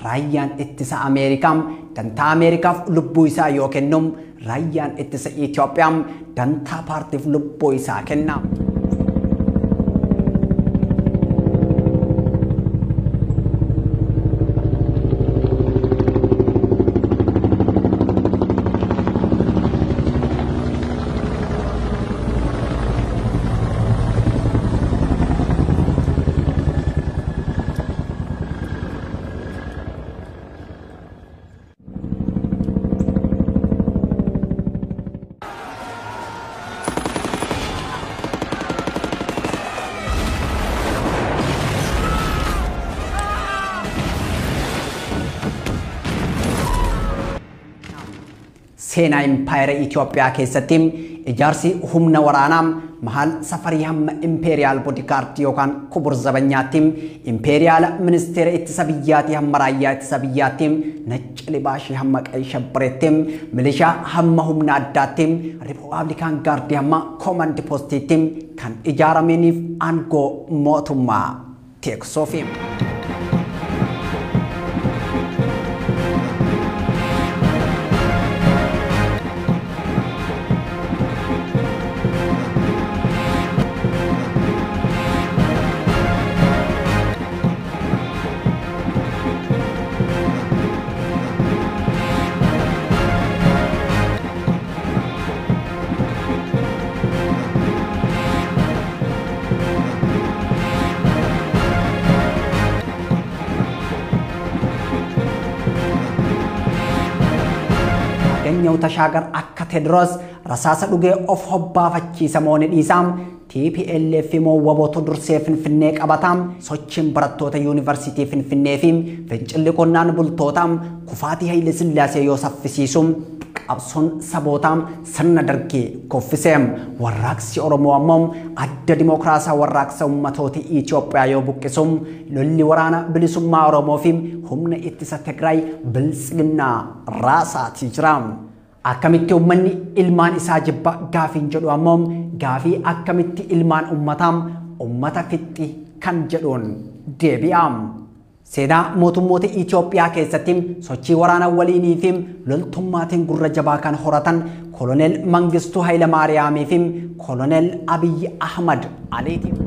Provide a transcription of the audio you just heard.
raayyaan ittisa Ameerikaa dantaa Ameerikaaf lubbuu isaa yoo kennum raayyaan ittisa Itoophiyaa dantaa paartiif lubbuu isaa kenna. Seenaa Impaayera Itoophiyaa keessatti ijaarsi humna waraanaa mahal safarii hamma Imperiyaal Boodikaartii yookaan kubur zabanyaatti Imperiyaal Ministeera ittisa biyyaatti hamma raayyaa ittisa biyyaatti nacci libaashii hamma qay shabbareetti milishaa hamma humna addaatti Rippaabilikaan Gaardii hamma Command Postiitti kan ijaaramaniif aangoo mootummaa teeksuufi. Ganyaw tashagar akka Tedros rasaasa dhugee of hobbaafachiisa mooni dhiisaam TPLF moo waboota dursee Finfinnee qabatam sochiin barattoota yuunivarsiitii Finfinnee fi fincilli qonnaan bultootaam kufaatii Haile Sillaasee yoo saffisiisum qabsoon sabootaam sirna dargii koffiseem warraaqsi Oromoo ammoo adda dimokiraasaa warraaqsa ummatoota Itoophiyaa yoo buqqisum lolli waraana bilisummaa Oromoo fi humna ittisa Tigraay biltsiginnaa raasaati jiraam. Akkamitti ummanni ilmaan isaa jibba gaafiin jedhu ammoo gaafii akkamitti ilmaan ummataam ummata fixxi kan jedhuun deebi'aam. Seenaa mootummoota Itoophiyaa keessatti sochii waraana waliinii fi loltummaatiin gurra jabaa kan horatan Koloneel Mangistuu Hayilamaariyaamii fi Koloneel Abiyyi Ahmad Aliiti.